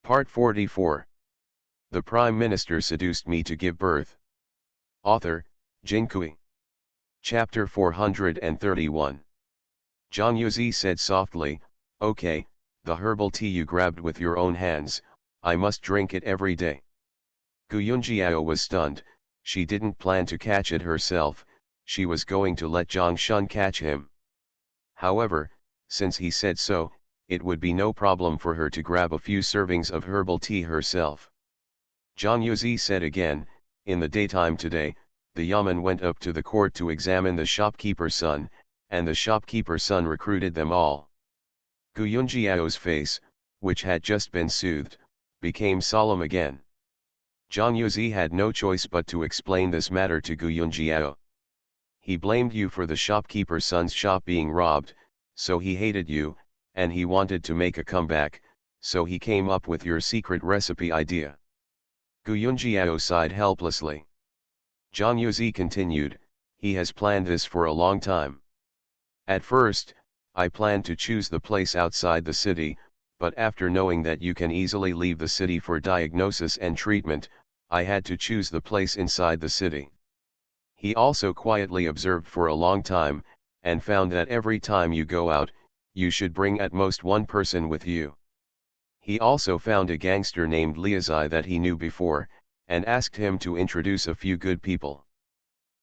Part 44. The Prime Minister seduced me to give birth. Author, Jinkui. Chapter 431. Zhang Yuzi said softly, "Okay, the herbal tea you grabbed with your own hands, I must drink it every day." Gu Yunjiao was stunned. She didn't plan to catch it herself, she was going to let Zhang Shun catch him. However, since he said so, it would be no problem for her to grab a few servings of herbal tea herself. Zhang Yuzi said again, "In the daytime today, the Yamen went up to the court to examine the shopkeeper's son, and the shopkeeper's son recruited them all." Gu Yunjiao's face, which had just been soothed, became solemn again. Zhang Yuzi had no choice but to explain this matter to Gu Yunjiao. "He blamed you for the shopkeeper's son's shop being robbed, so he hated you, and he wanted to make a comeback, so he came up with your secret recipe idea." Gu Yunjiao sighed helplessly. Zhang Yuzi continued, "He has planned this for a long time. At first, I planned to choose the place outside the city, but after knowing that you can easily leave the city for diagnosis and treatment, I had to choose the place inside the city. He also quietly observed for a long time, and found that every time you go out, you should bring at most one person with you. He also found a gangster named Liazai that he knew before, and asked him to introduce a few good people.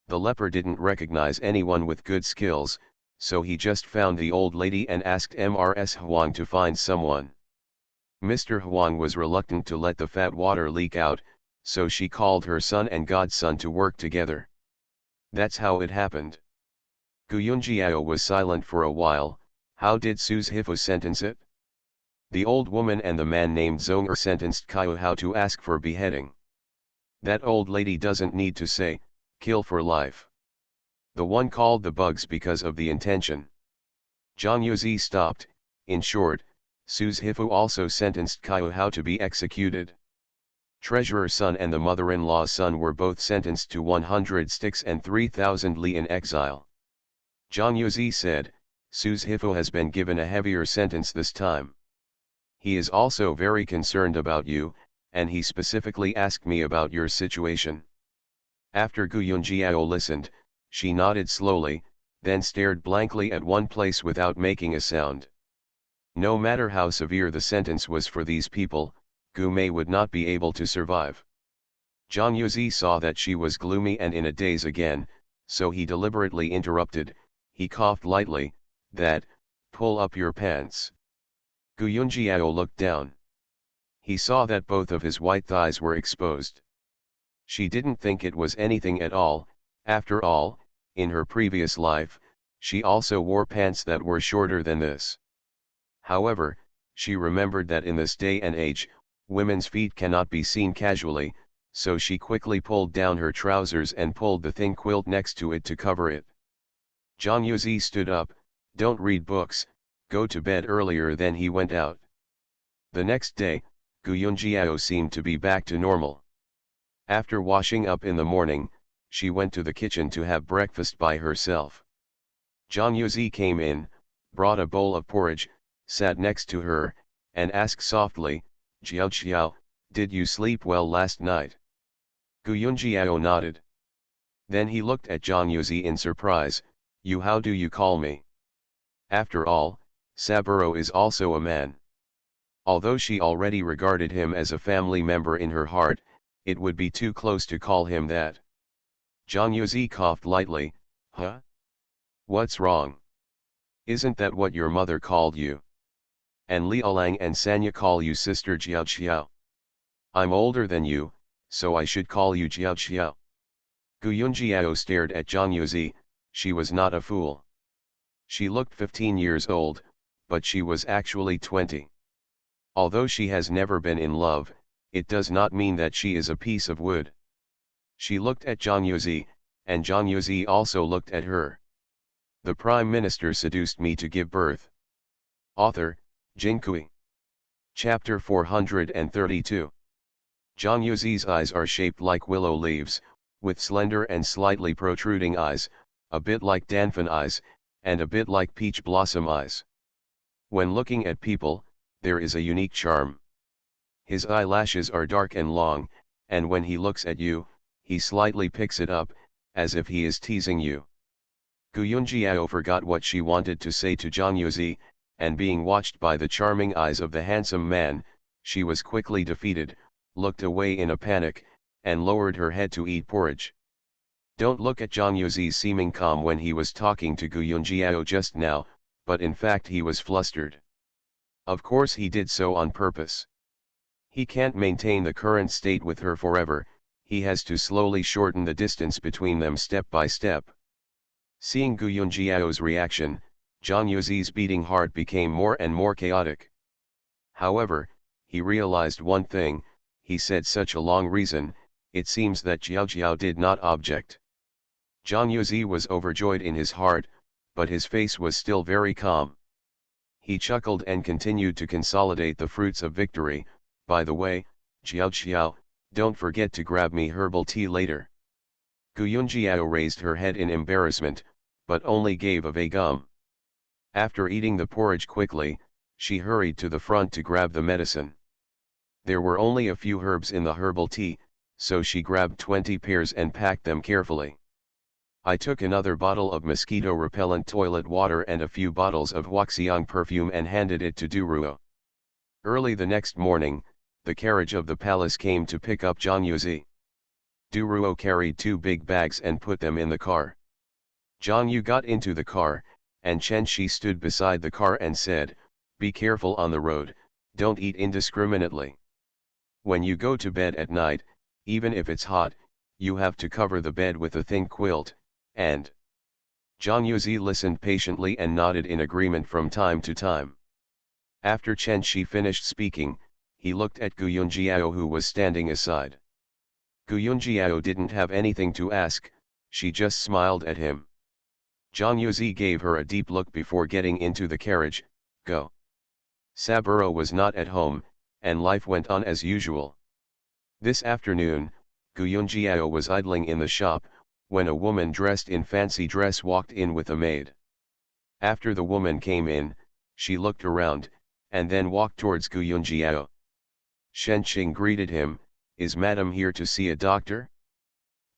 The leper didn't recognize anyone with good skills, so he just found the old lady and asked Mrs. Huang to find someone. Mr. Huang was reluctant to let the fat water leak out, so she called her son and godson to work together. That's how it happened." Gu Yunjiao was silent for a while. "How did Su's Hifu sentence it?" "The old woman and the man named Zonger sentenced Kaiu Hao to ask for beheading. That old lady doesn't need to say, kill for life. The one called the bugs because of the intention." Zhang Yuzi stopped. "In short, Su's Hifu also sentenced Kaiu Hao to be executed. Treasurer's son and the mother-in-law's son were both sentenced to 100 sticks and 3,000 li in exile." Zhang Yuzi said, "Su's Hifu has been given a heavier sentence this time. He is also very concerned about you, and he specifically asked me about your situation." After Gu Yunjiao listened, she nodded slowly, then stared blankly at one place without making a sound. No matter how severe the sentence was for these people, Gu Mei would not be able to survive. Zhang Yuzi saw that she was gloomy and in a daze again, so he deliberately interrupted. He coughed lightly, "That, pull up your pants." Gu Yunjiao looked down. He saw that both of his white thighs were exposed. She didn't think it was anything at all. After all, in her previous life, she also wore pants that were shorter than this. However, she remembered that in this day and age, women's feet cannot be seen casually, so she quickly pulled down her trousers and pulled the thin quilt next to it to cover it. Zhang Yuzi stood up. "Don't read books, go to bed earlier." Then he went out. The next day, Gu Yunjiao seemed to be back to normal. After washing up in the morning, she went to the kitchen to have breakfast by herself. Zhang Yuzi came in, brought a bowl of porridge, sat next to her, and asked softly, "Jiao Xiao, did you sleep well last night?" Gu Yunjiao nodded. Then he looked at Zhang Yuzi in surprise. "You, how do you call me? After all, Saburo is also a man." Although she already regarded him as a family member in her heart, it would be too close to call him that. Zhang Yuzi coughed lightly. "Huh? What's wrong? Isn't that what your mother called you? And Liaolang and Sanya call you sister Jiao Xiao. I'm older than you, so I should call you Jiao Xiao." Gu Yunjiao stared at Zhang Yuzi. She was not a fool. She looked 15 years old, but she was actually 20. Although she has never been in love, it does not mean that she is a piece of wood. She looked at Zhang Yuzi, and Zhang Yuzi also looked at her. The Prime Minister seduced me to give birth. Author, Jinkui. Chapter 432. Zhang Yuzi's eyes are shaped like willow leaves, with slender and slightly protruding eyes, a bit like Danfan eyes, and a bit like peach blossom eyes. When looking at people, there is a unique charm. His eyelashes are dark and long, and when he looks at you, he slightly picks it up, as if he is teasing you. Gu Yunjiao forgot what she wanted to say to Zhang Yuzi, and being watched by the charming eyes of the handsome man, she was quickly defeated, looked away in a panic, and lowered her head to eat porridge. Don't look at Zhang Yuzi's seeming calm when he was talking to Gu Yunjiao just now, but in fact he was flustered. Of course he did so on purpose. He can't maintain the current state with her forever, he has to slowly shorten the distance between them step by step. Seeing Gu Yunjiao's reaction, Zhang Yuzi's beating heart became more and more chaotic. However, he realized one thing, he said such a long reason, it seems that Jiao Jiao did not object. Zhang Yuzi was overjoyed in his heart, but his face was still very calm. He chuckled and continued to consolidate the fruits of victory. By the way, Jiao Jiao, don't forget to grab me herbal tea later. Gu Yunjiao raised her head in embarrassment, but only gave a vague After eating the porridge quickly, she hurried to the front to grab the medicine. There were only a few herbs in the herbal tea, so she grabbed 20 pairs and packed them carefully. I took another bottle of mosquito-repellent toilet water and a few bottles of Huaxiang perfume and handed it to Duruo. Early the next morning, the carriage of the palace came to pick up Zhang Yuzi. Duruo carried 2 big bags and put them in the car. Zhang Yu got into the car, and Chen Shi stood beside the car and said, "Be careful on the road, don't eat indiscriminately. When you go to bed at night, even if it's hot, you have to cover the bed with a thin quilt, and..." Zhang Yuzi listened patiently and nodded in agreement from time to time. After Chen Shi finished speaking, he looked at Gu Yunjiao who was standing aside. Gu Yunjiao didn't have anything to ask, she just smiled at him. Zhang Yuzi gave her a deep look before getting into the carriage. Go. Saburo was not at home, and life went on as usual. This afternoon, Gu Yunjiao was idling in the shop, when a woman dressed in fancy dress walked in with a maid. After the woman came in, she looked around, and then walked towards Gu Yunjiao. Shen Qing greeted him, "Is madam here to see a doctor?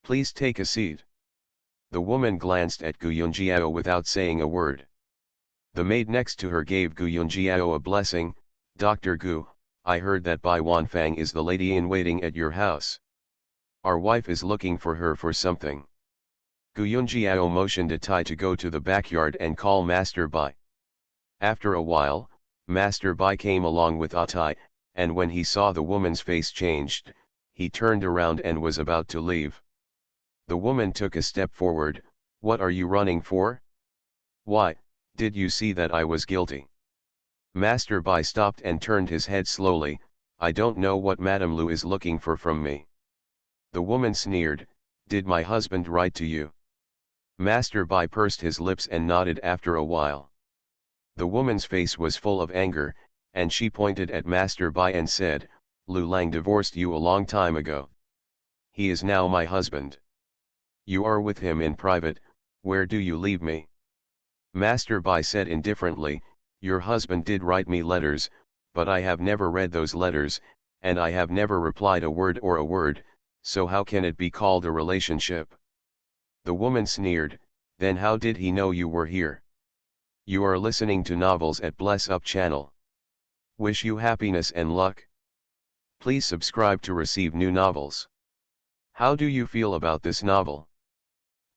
Please take a seat." The woman glanced at Gu Yunjiao without saying a word. The maid next to her gave Gu Yunjiao a blessing. "Dr. Gu, I heard that Bai Wanfang is the lady-in-waiting at your house. Our wife is looking for her for something." Gu Yunjiao motioned a Tai to go to the backyard and call Master Bai. After a while, Master Bai came along with Atai, and when he saw the woman's face changed, he turned around and was about to leave. The woman took a step forward. "What are you running for? Why, did you see that I was guilty?" Master Bai stopped and turned his head slowly. "I don't know what Madame Lu is looking for from me." The woman sneered, "Did my husband write to you?" Master Bai pursed his lips and nodded after a while. The woman's face was full of anger, and she pointed at Master Bai and said, "Lu Lang divorced you a long time ago. He is now my husband. You are with him in private, where do you leave me?" Master Bai said indifferently, "Your husband did write me letters, but I have never read those letters, and I have never replied a word, so how can it be called a relationship?" The woman sneered, "Then how did he know you were here?" You are listening to novels at Bless Up channel. Wish you happiness and luck. Please subscribe to receive new novels. How do you feel about this novel?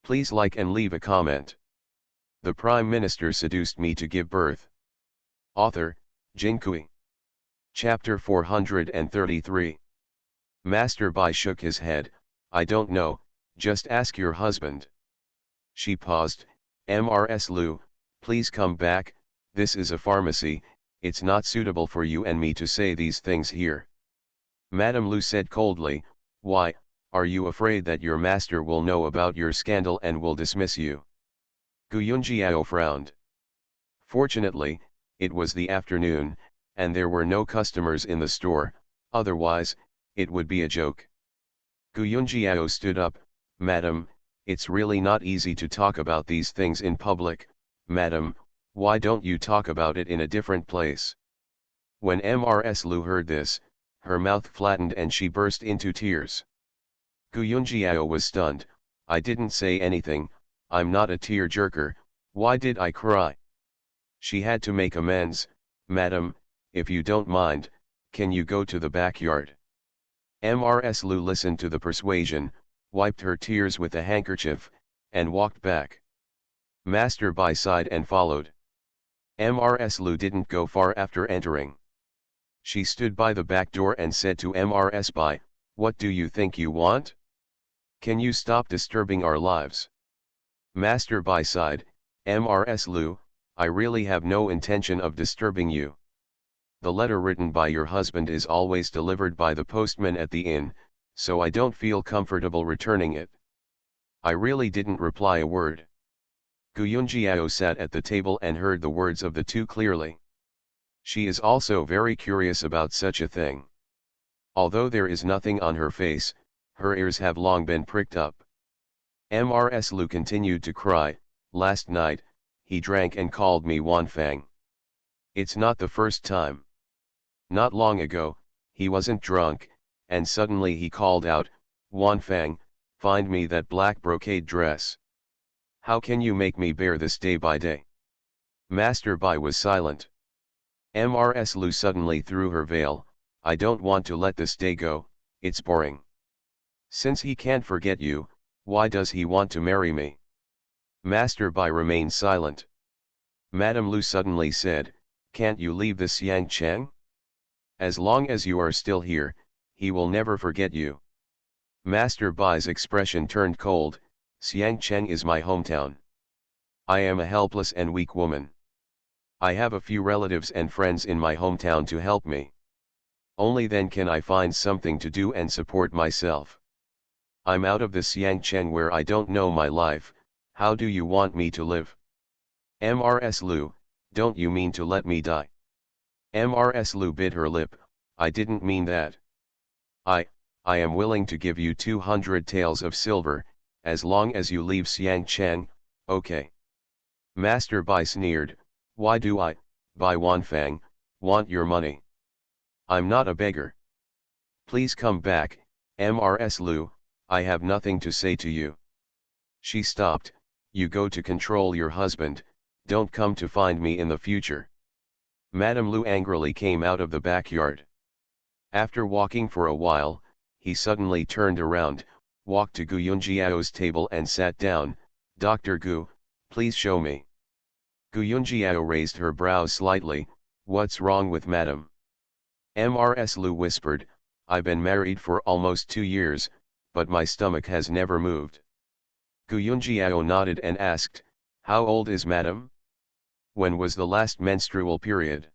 Please like and leave a comment. The Prime Minister seduced me to give birth. Author, Jin Kui. Chapter 433. Master Bai shook his head, "I don't know, just ask your husband." She paused. "Mrs. Lu, please come back, this is a pharmacy, it's not suitable for you and me to say these things here." Madame Lu said coldly, "Why, are you afraid that your master will know about your scandal and will dismiss you?" Gu Yunjiao frowned. Fortunately, it was the afternoon, and there were no customers in the store, otherwise, it would be a joke. Gu Yunjiao stood up. "Madam, it's really not easy to talk about these things in public. Madam, why don't you talk about it in a different place?" When Mrs. Lu heard this, her mouth flattened and she burst into tears. Gu Yunjiao was stunned. I didn't say anything, I'm not a tear-jerker, why did I cry? She had to make amends. Madam, if you don't mind, can you go to the backyard? Mrs. Lu listened to the persuasion, wiped her tears with a handkerchief, and walked back. Master Bai sighed and followed. Mrs. Lu didn't go far after entering. She stood by the back door and said to Mrs. Bai, what do you think you want? Can you stop disturbing our lives? Master Bai sighed, Mrs. Lu, I really have no intention of disturbing you. The letter written by your husband is always delivered by the postman at the inn, so I don't feel comfortable returning it. I really didn't reply a word. Gu Yunjiao sat at the table and heard the words of the two clearly. She is also very curious about such a thing. Although there is nothing on her face, her ears have long been pricked up. Mrs. Lu continued to cry, last night, he drank and called me Wanfang. It's not the first time. Not long ago, he wasn't drunk, and suddenly he called out, Wanfang, find me that black brocade dress. How can you make me bear this day by day? Master Bai was silent. Mrs. Lu suddenly threw her veil, I don't want to let this day go, it's boring. Since he can't forget you, why does he want to marry me? Master Bai remained silent. Madame Lu suddenly said, can't you leave this Yang Cheng? As long as you are still here, he will never forget you. Master Bai's expression turned cold, Xiang Cheng is my hometown. I am a helpless and weak woman. I have a few relatives and friends in my hometown to help me. Only then can I find something to do and support myself. I'm out of the Xiang Cheng where I don't know my life, how do you want me to live? Mrs. Lu, don't you mean to let me die? Mrs. Lu bit her lip, I didn't mean that. I am willing to give you 200 taels of silver, as long as you leave Xiang Cheng, okay. Master Bai sneered, why do I, Bai Wanfang, want your money? I'm not a beggar. Please come back, Mrs. Lu, I have nothing to say to you. She stopped, you go to control your husband, don't come to find me in the future. Madame Lu angrily came out of the backyard. After walking for a while, he suddenly turned around, walked to Gu Yunjiao's table and sat down, Dr. Gu, please show me. Gu Yunjiao raised her brows slightly, what's wrong with madam? Mrs. Lu whispered, I've been married for almost 2 years, but my stomach has never moved. Gu Yunjiao nodded and asked, how old is madam? When was the last menstrual period?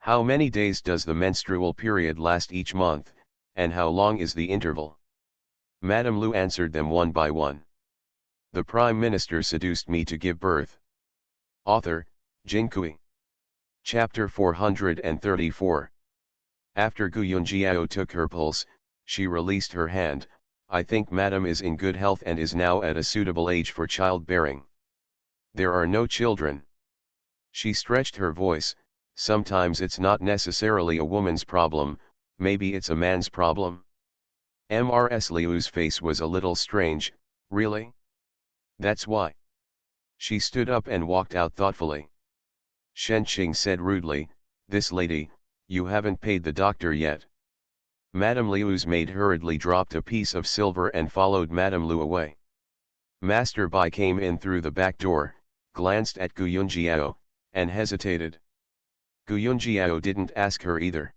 How many days does the menstrual period last each month, and how long is the interval? Madame Lu answered them one by one. The Prime Minister seduced me to give birth. Author, Jinkui. Chapter 434. After Gu Yunjiao took her pulse, she released her hand, I think madam is in good health and is now at a suitable age for childbearing. There are no children. She stretched her voice, sometimes it's not necessarily a woman's problem, maybe it's a man's problem. Mrs. Liu's face was a little strange, really? That's why. She stood up and walked out thoughtfully. Shen Qing said rudely, this lady, you haven't paid the doctor yet. Madame Liu's maid hurriedly dropped a piece of silver and followed Madame Lu away. Master Bai came in through the back door, glanced at Gu Yunjiao, and hesitated. Gu Yunjiao didn't ask her either.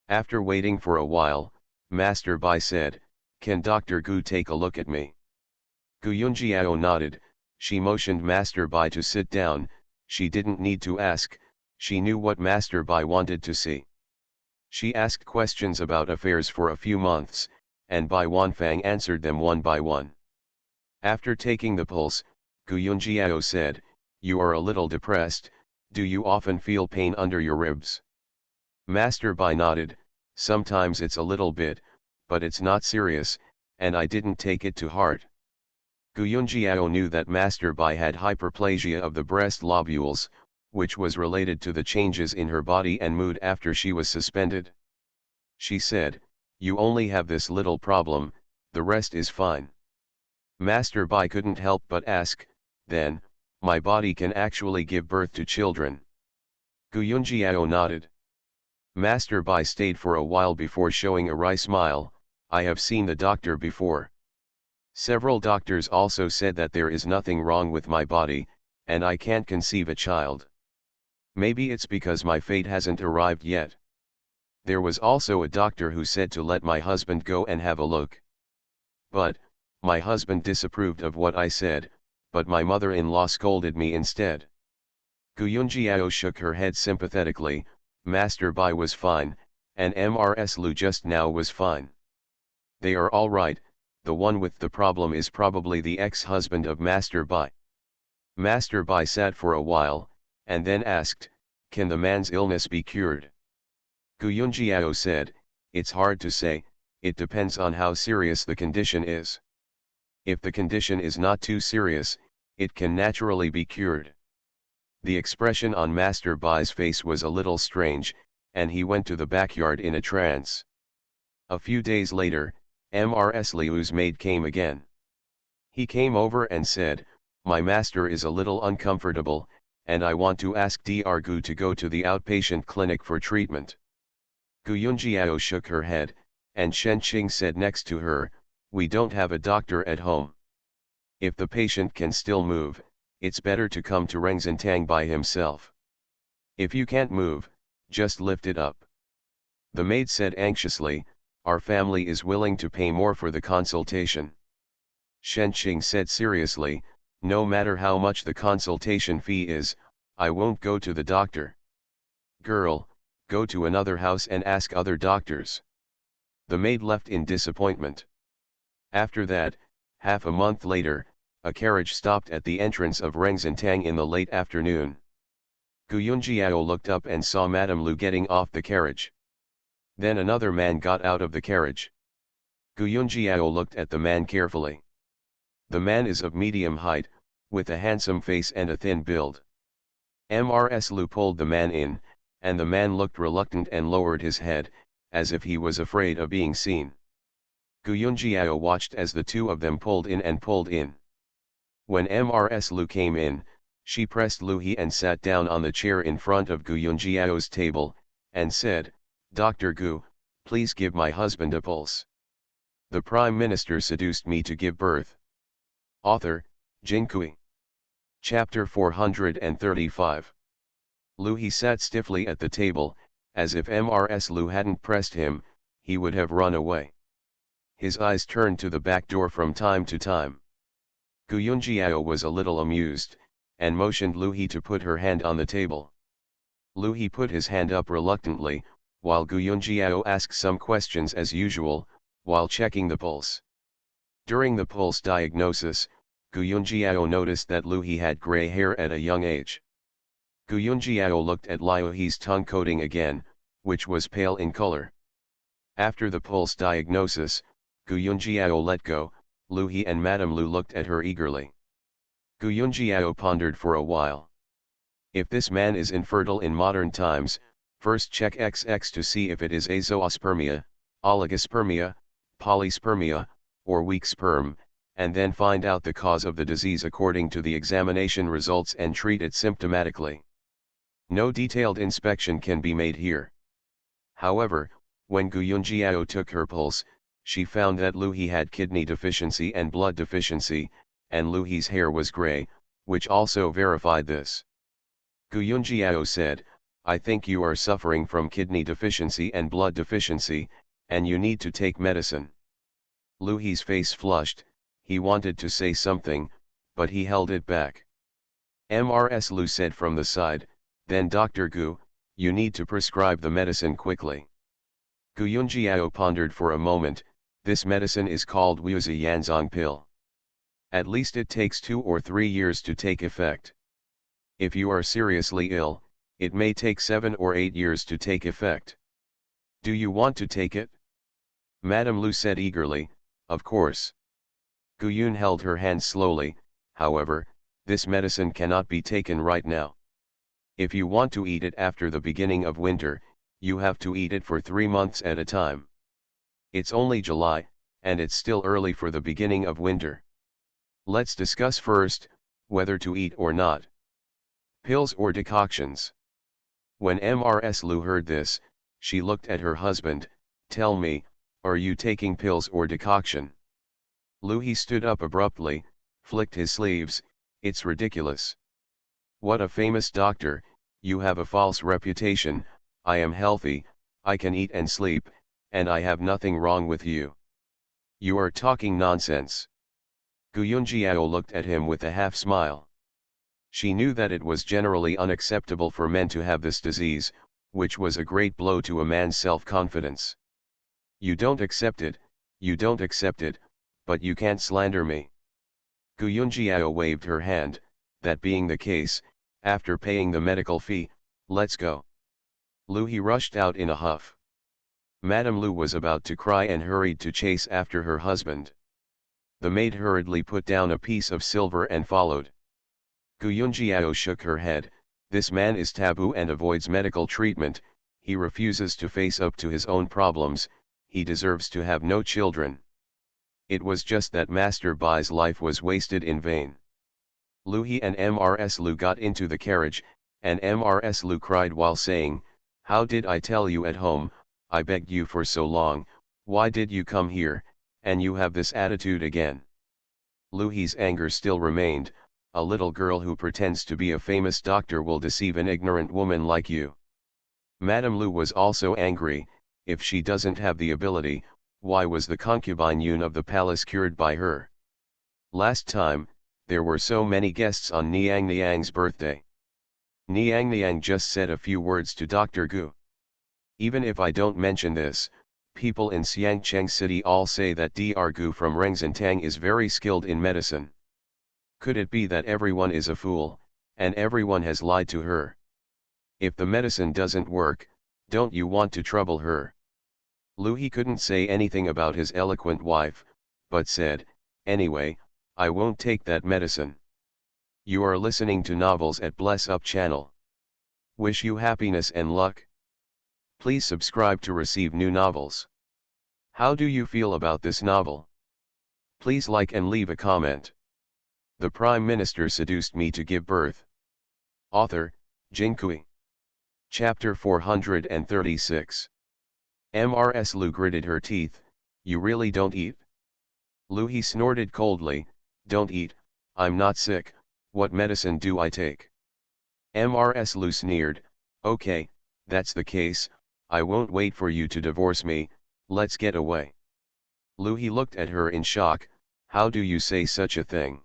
After waiting for a while, Master Bai said, can Dr. Gu take a look at me? Gu Yunjiao nodded, she motioned Master Bai to sit down, she didn't need to ask, she knew what Master Bai wanted to see. She asked questions about affairs for a few months, and Bai Wanfang answered them one by one. After taking the pulse, Gu Yunjiao said, you are a little depressed, do you often feel pain under your ribs? Master Bai nodded, sometimes it's a little bit, but it's not serious, and I didn't take it to heart. Gu Yunjiao knew that Master Bai had hyperplasia of the breast lobules, which was related to the changes in her body and mood after she was suspended. She said, "You only have this little problem, the rest is fine." Master Bai couldn't help but ask, "Then, my body can actually give birth to children?" Gu Yunjiao nodded. Master Bai stayed for a while before showing a wry smile. "I have seen the doctor before. Several doctors also said that there is nothing wrong with my body, and I can't conceive a child. Maybe it's because my fate hasn't arrived yet. There was also a doctor who said to let my husband go and have a look. But, my husband disapproved of what I said, but my mother-in-law scolded me instead." Gu Yunjiao shook her head sympathetically. Master Bai was fine, and Mrs. Lu just now was fine. They are all right. The one with the problem is probably the ex-husband of Master Bai. Master Bai sat for a while, and then asked, "Can the man's illness be cured?" Gu Yunjiao said, "It's hard to say, it depends on how serious the condition is. If the condition is not too serious, it can naturally be cured." The expression on Master Bai's face was a little strange, and he went to the backyard in a trance. A few days later, Mrs. Liu's maid came again. He came over and said, "My master is a little uncomfortable, and I want to ask Dr. Gu to go to the outpatient clinic for treatment." Gu Yunjiao shook her head, and Shen Qing said next to her, "We don't have a doctor at home. If the patient can still move, it's better to come to Rengzintang by himself. If you can't move, just lift it up." The maid said anxiously, "Our family is willing to pay more for the consultation." Shen Qing said seriously, "No matter how much the consultation fee is, I won't go to the doctor. Girl, go to another house and ask other doctors." The maid left in disappointment. After that, half a month later, a carriage stopped at the entrance of Rengzintang in the late afternoon. Gu Yunjiao looked up and saw Madame Lu getting off the carriage. Then another man got out of the carriage. Gu Yunjiao looked at the man carefully. The man is of medium height, with a handsome face and a thin build. Mrs. Lu pulled the man in, and the man looked reluctant and lowered his head, as if he was afraid of being seen. Gu Yunjiao watched as the two of them pulled in and pulled in. When Mrs. Lu came in, she pressed Lu He and sat down on the chair in front of Gu Yunjiao's table, and said, "Dr. Gu, please give my husband a pulse. The Prime Minister seduced me to give birth." Author, Jinkui. Chapter 435. Lu He sat stiffly at the table, as if Mrs. Lu hadn't pressed him, he would have run away. His eyes turned to the back door from time to time. Gu Yunjiao was a little amused, and motioned Lu He to put her hand on the table. Lu He put his hand up reluctantly, while Gu Yunjiao asked some questions as usual, while checking the pulse. During the pulse diagnosis, Gu Yunjiao noticed that Lu He had gray hair at a young age. Gu Yunjiao looked at Liu He's tongue coating again, which was pale in color. After the pulse diagnosis, Gu Yunjiao let go. Lu He and Madame Lu looked at her eagerly. Gu Yunjiao pondered for a while. If this man is infertile in modern times, first check XX to see if it is azoospermia, oligospermia, polyspermia, or weak sperm, and then find out the cause of the disease according to the examination results and treat it symptomatically. No detailed inspection can be made here. However, when Gu Yunjiao took her pulse, she found that Lu He had kidney deficiency and blood deficiency, and Lu He's hair was gray, which also verified this. Gu Yunjiao said, "I think you are suffering from kidney deficiency and blood deficiency, and you need to take medicine." Lu He's face flushed. He wanted to say something, but he held it back. Mrs. Lu said from the side, "Then Dr. Gu, you need to prescribe the medicine quickly." Gu Yunjiao pondered for a moment. This medicine is called Wuzi Yanzong pill. At least it takes 2 or 3 years to take effect. If you are seriously ill, it may take 7 or 8 years to take effect. Do you want to take it? Madame Lu said eagerly, "Of course." Gu Yun held her hand slowly. "However, this medicine cannot be taken right now. If you want to eat it after the beginning of winter, you have to eat it for 3 months at a time. It's only July, and it's still early for the beginning of winter. Let's discuss first, whether to eat or not. Pills or decoctions. When Mrs. Lu heard this, she looked at her husband. Tell me, are you taking pills or decoction? He stood up abruptly, flicked his sleeves. It's ridiculous. What a famous doctor, you have a false reputation. I am healthy, I can eat and sleep, and I have nothing wrong with you. You are talking nonsense. Gu Yunjiao looked at him with a half smile. She knew that it was generally unacceptable for men to have this disease, which was a great blow to a man's self-confidence. You don't accept it, but you can't slander me. Gu Yunjiao waved her hand. That being the case, after paying the medical fee, let's go. He rushed out in a huff. Madame Lu was about to cry and hurried to chase after her husband. The maid hurriedly put down a piece of silver and followed. Gu Yunjiao shook her head. This man is taboo and avoids medical treatment. He refuses to face up to his own problems. He deserves to have no children. It was just that Master Bai's life was wasted in vain. He and Mrs. Lu got into the carriage, and Mrs. Lu cried while saying, "How did I tell you at home? I begged you for so long, why did you come here, and you have this attitude again?" He's anger still remained. A little girl who pretends to be a famous doctor will deceive an ignorant woman like you. Madame Lu was also angry. If she doesn't have the ability, why was the concubine Yun of the palace cured by her? Last time, there were so many guests on Niang Niang's birthday. Niang Niang just said a few words to Dr. Gu. Even if I don't mention this, people in Xiangcheng City all say that Dr. Gu from Rengzintang is very skilled in medicine. Could it be that everyone is a fool, and everyone has lied to her? If the medicine doesn't work, don't you want to trouble her? He couldn't say anything about his eloquent wife, but said, "Anyway, I won't take that medicine." You are listening to novels at Bless Up channel. Wish you happiness and luck. Please subscribe to receive new novels. How do you feel about this novel? Please like and leave a comment. The Prime Minister seduced me to give birth. Author, Jin Kui. Chapter 436. Mrs. Lu gritted her teeth. You really don't eat? He snorted coldly. Don't eat, I'm not sick, what medicine do I take? Mrs. Lu sneered. Okay, that's the case, I won't wait for you to divorce me, let's get away. He looked at her in shock. How do you say such a thing?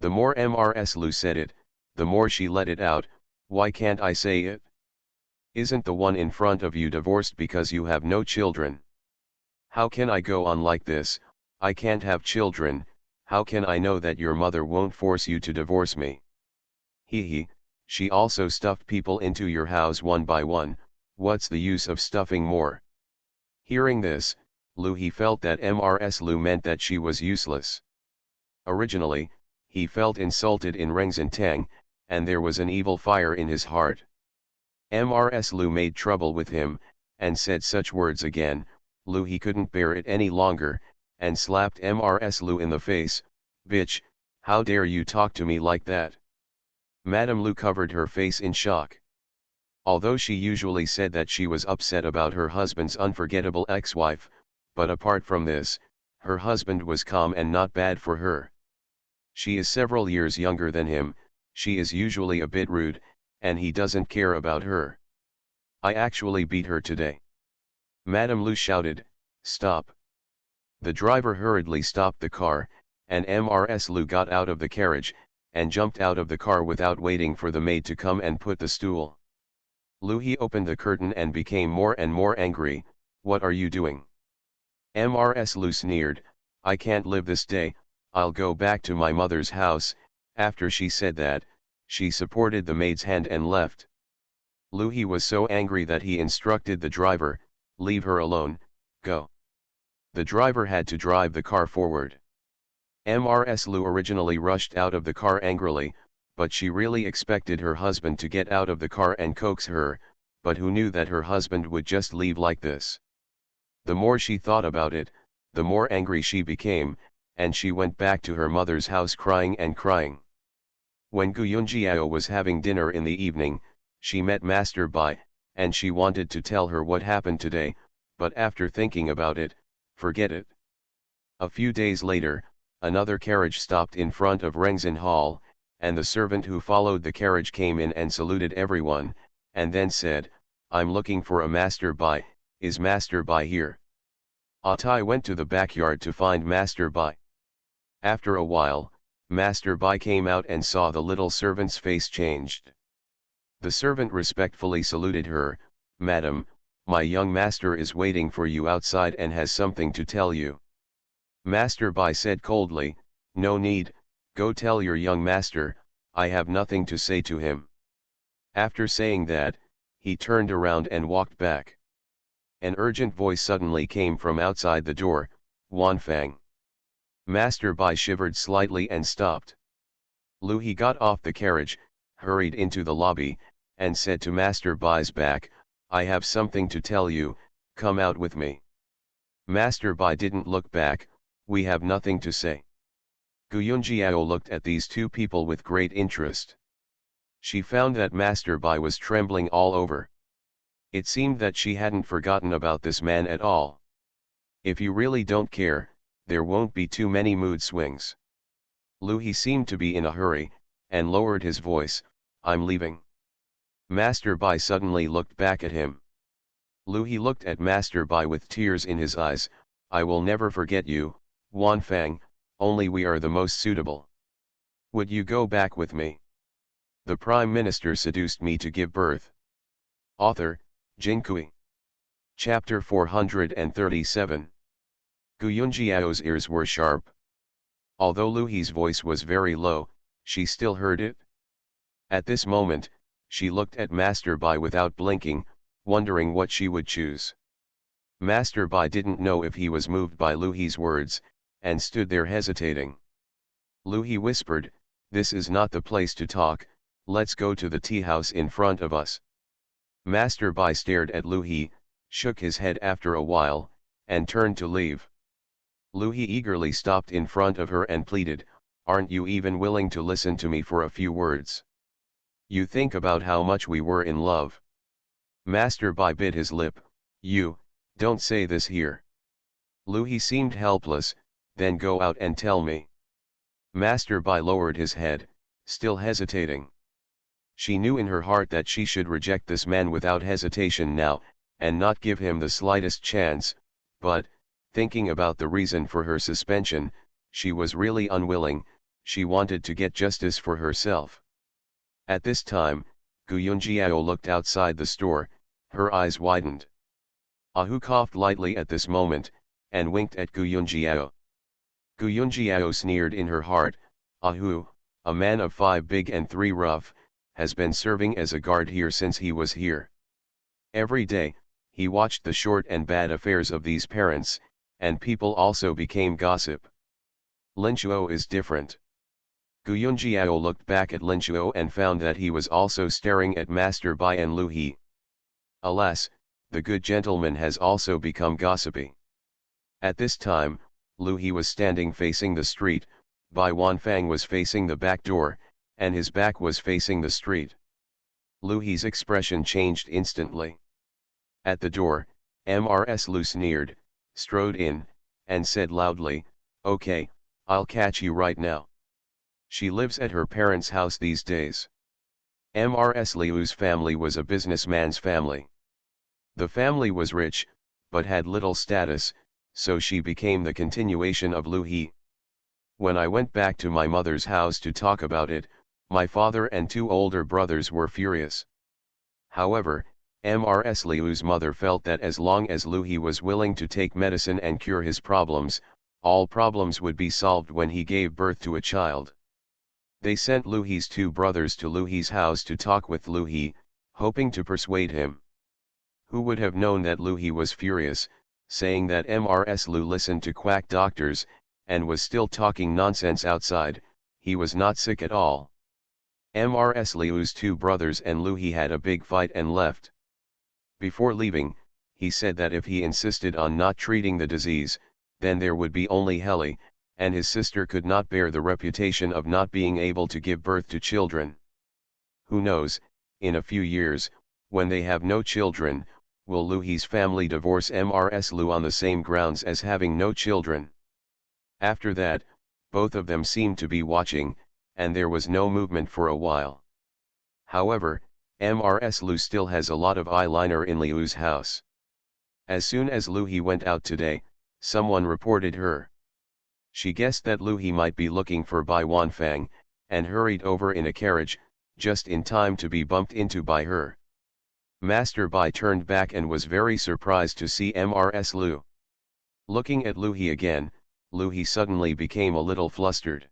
The more Mrs. Lu said it, the more she let it out. Why can't I say it? Isn't the one in front of you divorced because you have no children? How can I go on like this? I can't have children. How can I know that your mother won't force you to divorce me? He, she also stuffed people into your house one by one. What's the use of stuffing more? Hearing this, he felt that Mrs. Lu meant that she was useless. Originally, he felt insulted in Rengzintang, and there was an evil fire in his heart. Mrs. Lu made trouble with him, and said such words again. He couldn't bear it any longer, and slapped Mrs. Lu in the face. Bitch, how dare you talk to me like that? Madame Lu covered her face in shock. Although she usually said that she was upset about her husband's unforgettable ex-wife, but apart from this, her husband was calm and not bad for her. She is several years younger than him, she is usually a bit rude, and he doesn't care about her. I actually beat her today. Madame Lu shouted, stop. The driver hurriedly stopped the car, and Mrs. Lu got out of the carriage, and jumped out of the car without waiting for the maid to come and put the stool. He opened the curtain and became more and more angry. What are you doing? Mrs. Lu sneered, I can't live this day, I'll go back to my mother's house. After she said that, she supported the maid's hand and left. He was so angry that he instructed the driver, leave her alone, go. The driver had to drive the car forward. Mrs. Lu originally rushed out of the car angrily, but she really expected her husband to get out of the car and coax her, but who knew that her husband would just leave like this? The more she thought about it, the more angry she became, and she went back to her mother's house crying and crying. When Gu Yunjiao was having dinner in the evening, she met Master Bai, and she wanted to tell her what happened today, but after thinking about it, forget it. A few days later, another carriage stopped in front of Rengzin Hall, and the servant who followed the carriage came in and saluted everyone, and then said, "I'm looking for a Master Bai, is Master Bai here?" Atai went to the backyard to find Master Bai. After a while, Master Bai came out and saw the little servant's face changed. The servant respectfully saluted her, "Madam, my young master is waiting for you outside and has something to tell you." Master Bai said coldly, "No need, go tell your young master, I have nothing to say to him." After saying that, he turned around and walked back. An urgent voice suddenly came from outside the door, "Wanfang." Master Bai shivered slightly and stopped. Lu He got off the carriage, hurried into the lobby, and said to Master Bai's back, "I have something to tell you, come out with me." Master Bai didn't look back, "We have nothing to say." Gu Yunjiao looked at these two people with great interest. She found that Master Bai was trembling all over. It seemed that she hadn't forgotten about this man at all. If you really don't care, there won't be too many mood swings. Lu He seemed to be in a hurry, and lowered his voice, "I'm leaving." Master Bai suddenly looked back at him. Lu He looked at Master Bai with tears in his eyes, "I will never forget you, Wanfang, only we are the most suitable. Would you go back with me? The Prime Minister seduced me to give birth." Author, Jinkui. Chapter 437. Gu Yunjiao's ears were sharp. Although Lu He's voice was very low, she still heard it. At this moment, she looked at Master Bai without blinking, wondering what she would choose. Master Bai didn't know if he was moved by Lu He's words, and stood there hesitating. Lu He whispered, "This is not the place to talk, let's go to the tea house in front of us." Master Bai stared at Lu He, shook his head after a while, and turned to leave. Lu He eagerly stopped in front of her and pleaded, "Aren't you even willing to listen to me for a few words? You think about how much we were in love." Master Bai bit his lip, "You, don't say this here." Lu He seemed helpless, "Then go out and tell me." Master Bai lowered his head, still hesitating. She knew in her heart that she should reject this man without hesitation now, and not give him the slightest chance, but, thinking about the reason for her suspension, she was really unwilling, she wanted to get justice for herself. At this time, Gu Yunjiao looked outside the store, her eyes widened. Ahu coughed lightly at this moment, and winked at Gu Yunjiao. Gu Yunjiao sneered in her heart, "Ahu, a man of 5 big and 3 rough, has been serving as a guard here since he was here. Every day, he watched the short and bad affairs of these parents, and people also became gossip. Linchuo is different." Gu Yunjiao looked back at Linchuo and found that he was also staring at Master Bai and Lu He. Alas, the good gentleman has also become gossipy. At this time, Lu He was standing facing the street, Bai Wanfang was facing the back door, and his back was facing the street. Lu He's expression changed instantly. At the door, Mrs. Lu sneered, strode in, and said loudly, "Okay, I'll catch you right now." She lives at her parents' house these days. Mrs. Liu's family was a businessman's family. The family was rich, but had little status, so she became the continuation of Lu He. When I went back to my mother's house to talk about it, my father and 2 older brothers were furious. However, Mrs. Liu's mother felt that as long as Lu He was willing to take medicine and cure his problems, all problems would be solved when he gave birth to a child. They sent Lu He's 2 brothers to Lu He's house to talk with Lu He, hoping to persuade him. Who would have known that Lu He was furious, saying that Mrs. Lu listened to quack doctors, and was still talking nonsense outside, he was not sick at all. Mrs. Liu's 2 brothers and Lu He had a big fight and left. Before leaving, he said that if he insisted on not treating the disease, then there would be only Heli, and his sister could not bear the reputation of not being able to give birth to children. Who knows, in a few years, when they have no children, will Louhi's family divorce Mrs. Lou on the same grounds as having no children? After that, both of them seemed to be watching, and there was no movement for a while. However, Mrs. Lou still has a lot of eyeliner in Liu's house. As soon as Louhi went out today, someone reported her. She guessed that Louhi might be looking for Bai Wanfang, and hurried over in a carriage, just in time to be bumped into by her. Master Bai turned back and was very surprised to see Mrs. Lou. Looking at Louhi again, Louhi suddenly became a little flustered.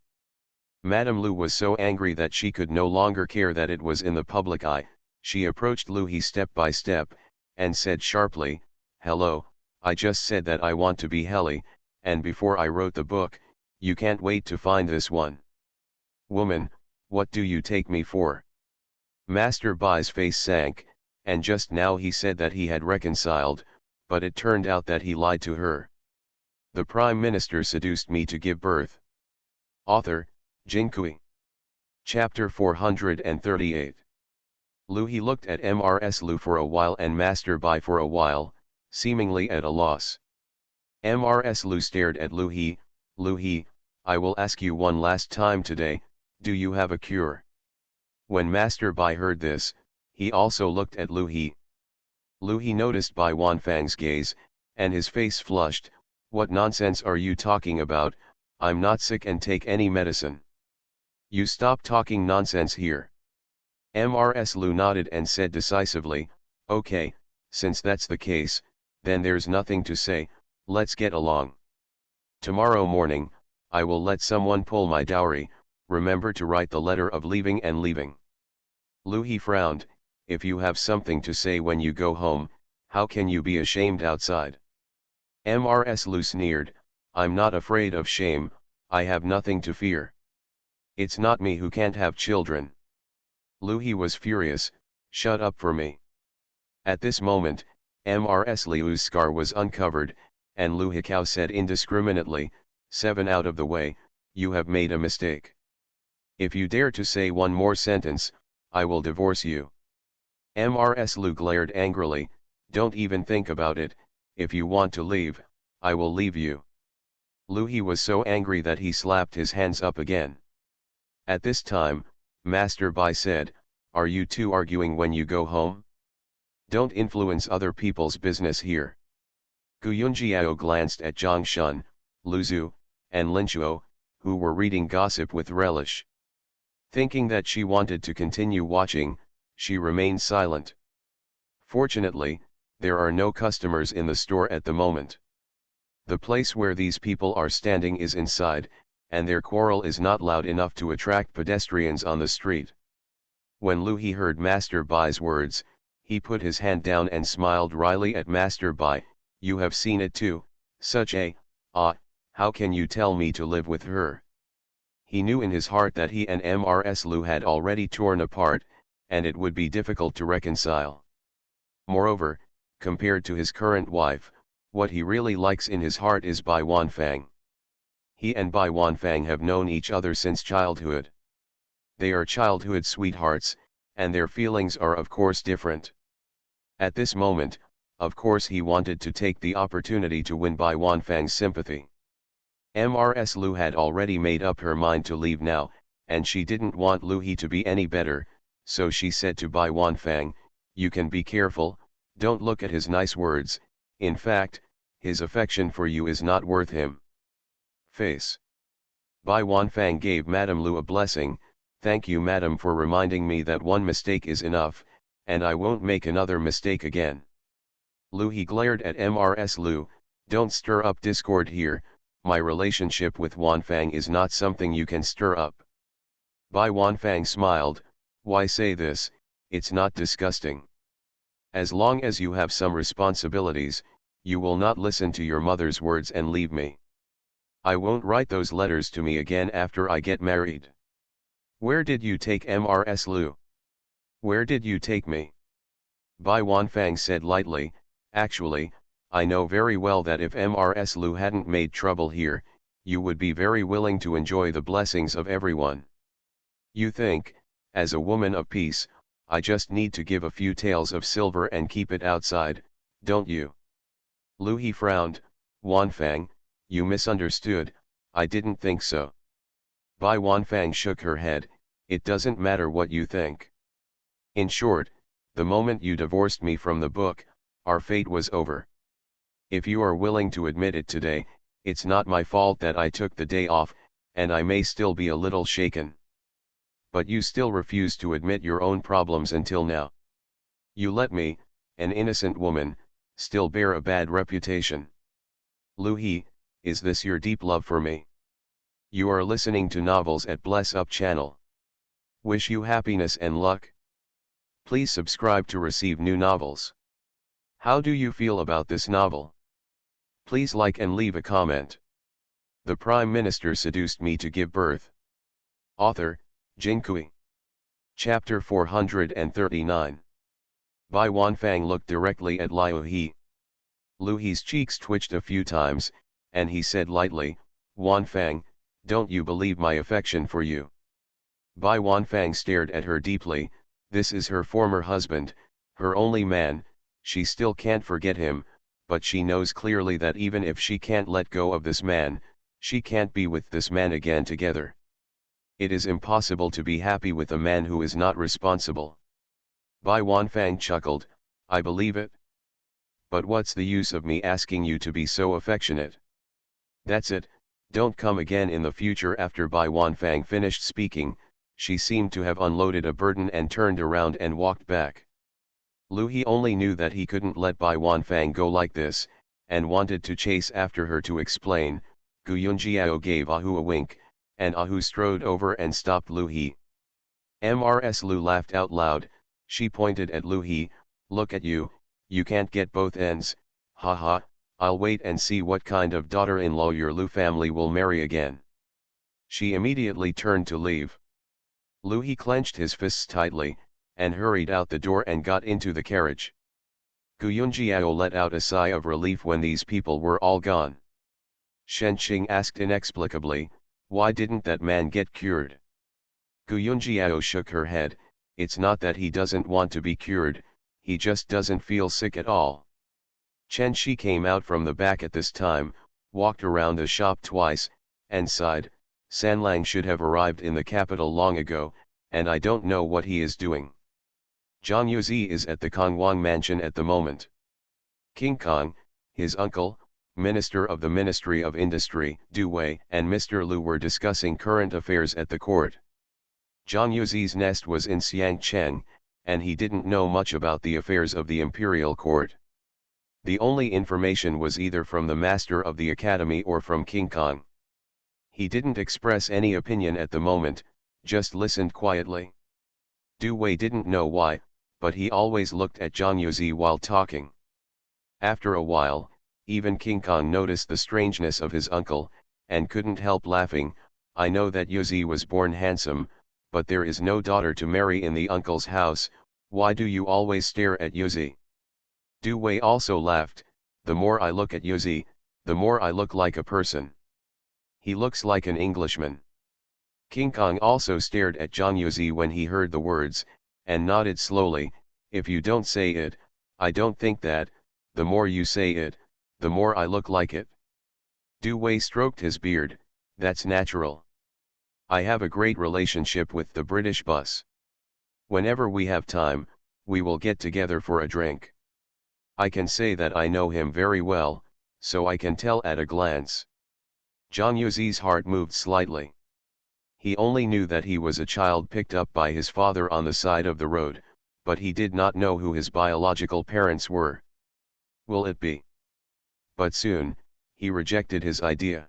Madame Lou was so angry that she could no longer care that it was in the public eye. She approached Louhi step by step, and said sharply, "Hello, I just said that I want to be Heli, and before I wrote the book, you can't wait to find this one. Woman, what do you take me for?" Master Bai's face sank, and just now he said that he had reconciled, but it turned out that he lied to her. The Prime Minister seduced me to give birth. Author, Jinkui. Chapter 438. Louhi looked at Mrs. Lou for a while and Master Bai for a while, seemingly at a loss. Mrs. Lou stared at Louhi. "Louhi, I will ask you one last time today, do you have a cure?" When Master Bai heard this, he also looked at Louhi. Louhi noticed Bai Wanfang's gaze, and his face flushed. "What nonsense are you talking about? I'm not sick and take any medicine." "You stop talking nonsense here." Mrs. Lou nodded and said decisively, "Okay, since that's the case, then there's nothing to say, let's get along. Tomorrow morning, I will let someone pull my dowry, remember to write the letter of leaving and leaving." Louhi frowned. "If you have something to say when you go home, how can you be ashamed outside?" Mrs. Lou sneered, "I'm not afraid of shame, I have nothing to fear. It's not me who can't have children." Louhi was furious. "Shut up for me." At this moment, Mrs. Liu's scar was uncovered, and Lu Hikao said indiscriminately, "7 out of the way, you have made a mistake. If you dare to say one more sentence, I will divorce you." Mrs. Lu glared angrily, "Don't even think about it, if you want to leave, I will leave you." Louhi was so angry that he slapped his hands up again. At this time, Master Bai said, "Are you two arguing when you go home? Don't influence other people's business here." Gu Yunjiao glanced at Zhang Shun, Lu Zhu, and Lin Chuo, who were reading gossip with relish. Thinking that she wanted to continue watching, she remained silent. Fortunately, there are no customers in the store at the moment. The place where these people are standing is inside, and their quarrel is not loud enough to attract pedestrians on the street. When Louhi heard Master Bai's words, he put his hand down and smiled wryly at Master Bai. "You have seen it too, such a, how can you tell me to live with her?" He knew in his heart that he and Mrs. Lou had already torn apart, and it would be difficult to reconcile. Moreover, compared to his current wife, what he really likes in his heart is Bai Wanfang. He and Bai Wanfang have known each other since childhood. They are childhood sweethearts, and their feelings are of course different. At this moment, of course he wanted to take the opportunity to win Bai Wanfang's sympathy. Mrs. Lou had already made up her mind to leave now, and she didn't want Louhi to be any better, so she said to Bai Wanfang, "You can be careful, don't look at his nice words, in fact, his affection for you is not worth him." Face. Bai Wanfang gave Madame Lu a blessing. "Thank you madam for reminding me that one mistake is enough, and I won't make another mistake again." Louhi glared at Mrs. Lu, "Don't stir up discord here, my relationship with Wanfang is not something you can stir up." Bai Wanfang smiled, "Why say this, it's not disgusting. As long as you have some responsibilities, you will not listen to your mother's words and leave me. I won't write those letters to me again after I get married." "Where did you take Mrs. Lu? Where did you take me?" Bai Wanfang said lightly, actually, I know very well that if Mrs. Lu hadn't made trouble here, you would be very willing to enjoy the blessings of everyone. You think, as a woman of peace, I just need to give a few taels of silver and keep it outside, don't you? Lu He frowned. Wanfang, you misunderstood, I didn't think so. Bai Wanfang shook her head, it doesn't matter what you think. In short, the moment you divorced me from the book, our fate was over. If you are willing to admit it today, it's not my fault that I took the day off, and I may still be a little shaken. But you still refuse to admit your own problems until now. You let me, an innocent woman, still bear a bad reputation. Lu He, is this your deep love for me? You are listening to novels at Bless Up channel. Wish you happiness and luck. Please subscribe to receive new novels. How do you feel about this novel? Please like and leave a comment. The Prime Minister seduced me to give birth. Author, Jin Kui. Chapter 439. Bai Wanfang looked directly at Liu He. Lu He's cheeks twitched a few times, and he said lightly, Wanfang, don't you believe my affection for you? Bai Wanfang stared at her deeply. This is her former husband, her only man, she still can't forget him, but she knows clearly that even if she can't let go of this man, she can't be with this man again together. It is impossible to be happy with a man who is not responsible. Bai Wanfang chuckled, I believe it. But what's the use of me asking you to be so affectionate? That's it, don't come again in the future. After Bai Wanfang finished speaking, she seemed to have unloaded a burden and turned around and walked back. Lu He only knew that he couldn't let Bai Wanfang go like this, and wanted to chase after her to explain. Gu Yunjiao gave Ahu a wink, and Ahu strode over and stopped Lu He. Mrs. Lu laughed out loud. She pointed at Lu He, look at you, you can't get both ends, haha, I'll wait and see what kind of daughter-in-law your Lu family will marry again. She immediately turned to leave. Lu He clenched his fists tightly, and hurried out the door and got into the carriage. Gu Yunjiao let out a sigh of relief when these people were all gone. Shen Qing asked inexplicably, why didn't that man get cured? Gu Yunjiao shook her head, it's not that he doesn't want to be cured, he just doesn't feel sick at all. Chen Shi came out from the back at this time, walked around the shop twice, and sighed, Sanlang should have arrived in the capital long ago, and I don't know what he is doing. Zhang Yuzi is at the Kongwang mansion at the moment. King Kong, his uncle, Minister of the Ministry of Industry, Du Wei, and Mr. Lu were discussing current affairs at the court. Zhang Yuzi's nest was in Xiangcheng, and he didn't know much about the affairs of the imperial court. The only information was either from the master of the academy or from King Kong. He didn't express any opinion at the moment, just listened quietly. Du Wei didn't know why, but he always looked at Zhang Yuzi while talking. After a while, even King Kong noticed the strangeness of his uncle, and couldn't help laughing. I know that Yuzi was born handsome, but there is no daughter to marry in the uncle's house, why do you always stare at Yuzi? Du Wei also laughed, the more I look at Yuzi, the more I look like a person. He looks like an Englishman. King Kong also stared at Zhang Yuzi when he heard the words, and nodded slowly, if you don't say it, I don't think that, the more you say it, the more I look like it. Du Wei stroked his beard, that's natural. I have a great relationship with the British bus. Whenever we have time, we will get together for a drink. I can say that I know him very well, so I can tell at a glance. Zhang Yuzi's heart moved slightly. He only knew that he was a child picked up by his father on the side of the road, but he did not know who his biological parents were. Will it be? But soon, he rejected his idea.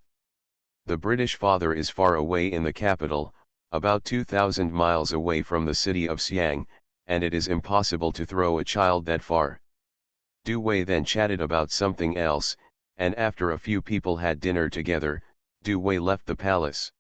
The British father is far away in the capital, about 2,000 miles away from the city of Xiang, and it is impossible to throw a child that far. Du Wei then chatted about something else, and after a few people had dinner together, Du Wei left the palace.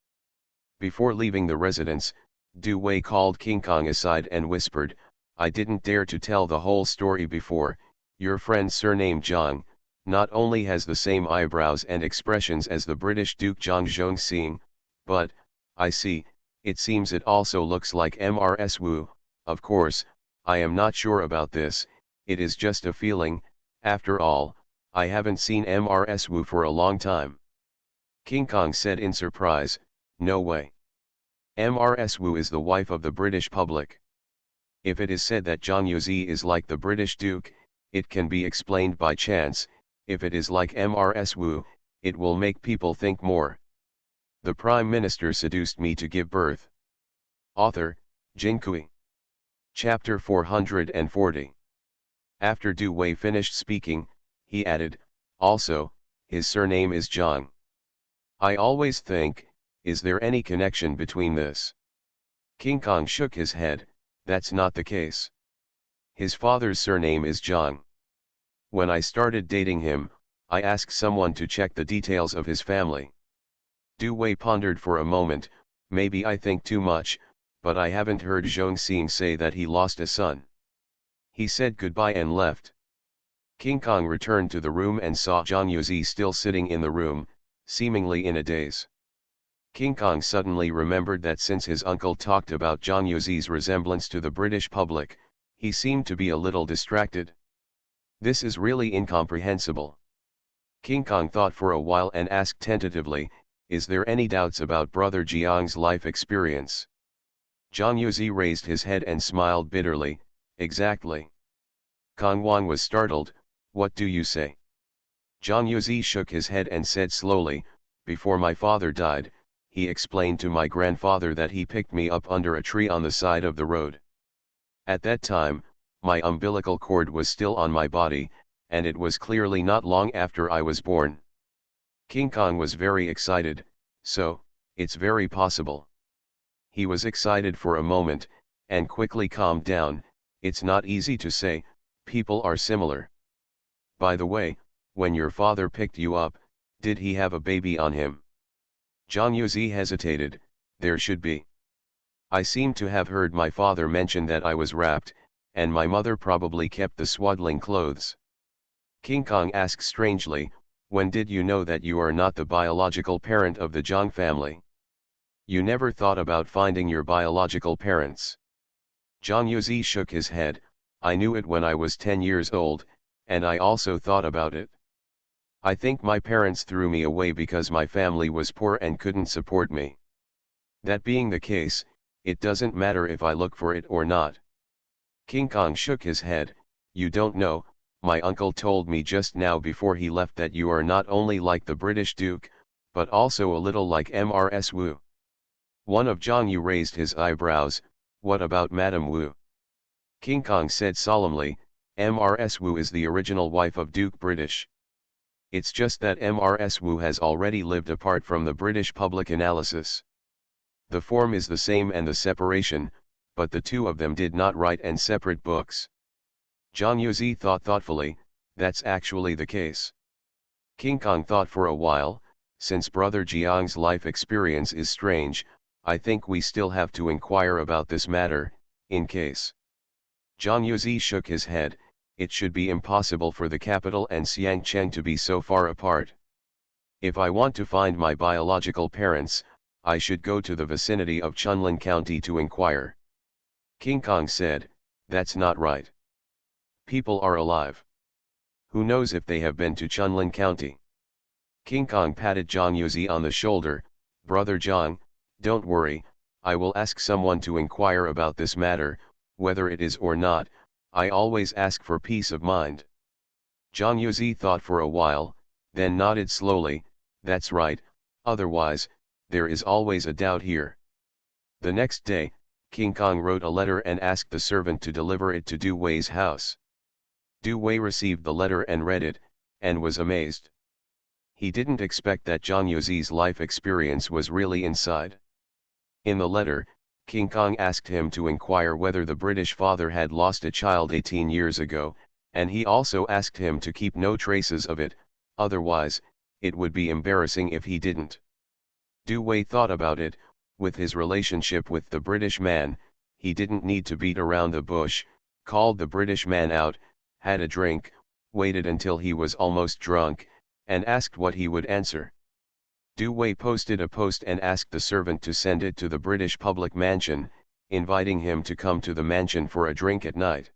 Before leaving the residence, Du Wei called King Kong aside and whispered, I didn't dare to tell the whole story before. Your friend's surname Zhang, not only has the same eyebrows and expressions as the British Duke Zhang Zhongxing, but, I see, it seems it also looks like Mrs. Wu. Of course, I am not sure about this, it is just a feeling. After all, I haven't seen Mrs. Wu for a long time. King Kong said in surprise, no way. Mrs. Wu is the wife of the British public. If it is said that Zhang Yuzi is like the British Duke, it can be explained by chance. If it is like Mrs. Wu, it will make people think more. The Prime Minister seduced me to give birth. Author, Jin Kui. Chapter 440. After Du Wei finished speaking, he added, also, his surname is Zhang. I always think, is there any connection between this? King Kong shook his head, that's not the case. His father's surname is Zhang. When I started dating him, I asked someone to check the details of his family. Du Wei pondered for a moment, maybe I think too much, but I haven't heard Zhongxing say that he lost a son. He said goodbye and left. King Kong returned to the room and saw Zhang Yuzi still sitting in the room, seemingly in a daze. King Kong suddenly remembered that since his uncle talked about Zhang Yuzi's resemblance to the British public, he seemed to be a little distracted. This is really incomprehensible. King Kong thought for a while and asked tentatively, is there any doubts about Brother Jiang's life experience? Zhang Yuzi raised his head and smiled bitterly, exactly. Kong Wang was startled, what do you say? Zhang Yuzi shook his head and said slowly, before my father died, he explained to my grandfather that he picked me up under a tree on the side of the road. At that time, my umbilical cord was still on my body, and it was clearly not long after I was born. King Kong was very excited, so, it's very possible. He was excited for a moment, and quickly calmed down, it's not easy to say, people are similar. By the way, when your father picked you up, did he have a baby on him? Zhang Yuzi hesitated, there should be. I seem to have heard my father mention that I was wrapped, and my mother probably kept the swaddling clothes. King Kong asked strangely, when did you know that you are not the biological parent of the Zhang family? You never thought about finding your biological parents? Zhang Yuzi shook his head, I knew it when I was 10 years old, and I also thought about it. I think my parents threw me away because my family was poor and couldn't support me. That being the case, it doesn't matter if I look for it or not. King Kong shook his head, you don't know, my uncle told me just now before he left that you are not only like the British Duke, but also a little like Mrs. Wu. One of Zhang Yu raised his eyebrows, what about Madame Wu? King Kong said solemnly, Mrs. Wu is the original wife of Duke British. It's just that Mrs. Wu has already lived apart from the British public analysis. The form is the same and the separation, but the two of them did not write in separate books. Zhang Yuzi thought thoughtfully, that's actually the case. King Kong thought for a while, since Brother Jiang's life experience is strange, I think we still have to inquire about this matter, in case. Zhang Yuzi shook his head, it should be impossible for the capital and Xiangcheng to be so far apart. If I want to find my biological parents, I should go to the vicinity of Chunlin County to inquire. King Kong said, that's not right. People are alive. Who knows if they have been to Chunlin County? King Kong patted Zhang Yuzi on the shoulder, Brother Zhang, don't worry, I will ask someone to inquire about this matter, whether it is or not, I always ask for peace of mind. Zhang Yuzi thought for a while, then nodded slowly, that's right, otherwise, there is always a doubt here. The next day, King Kong wrote a letter and asked the servant to deliver it to Du Wei's house. Du Wei received the letter and read it, and was amazed. He didn't expect that Zhang Yuzi's life experience was really inside. In the letter, King Kong asked him to inquire whether the British father had lost a child 18 years ago, and he also asked him to keep no traces of it, otherwise, it would be embarrassing if he didn't. Du Wei thought about it, with his relationship with the British man, he didn't need to beat around the bush, called the British man out, had a drink, waited until he was almost drunk, and asked what he would answer. Dewey posted a post and asked the servant to send it to the British public mansion, inviting him to come to the mansion for a drink at night.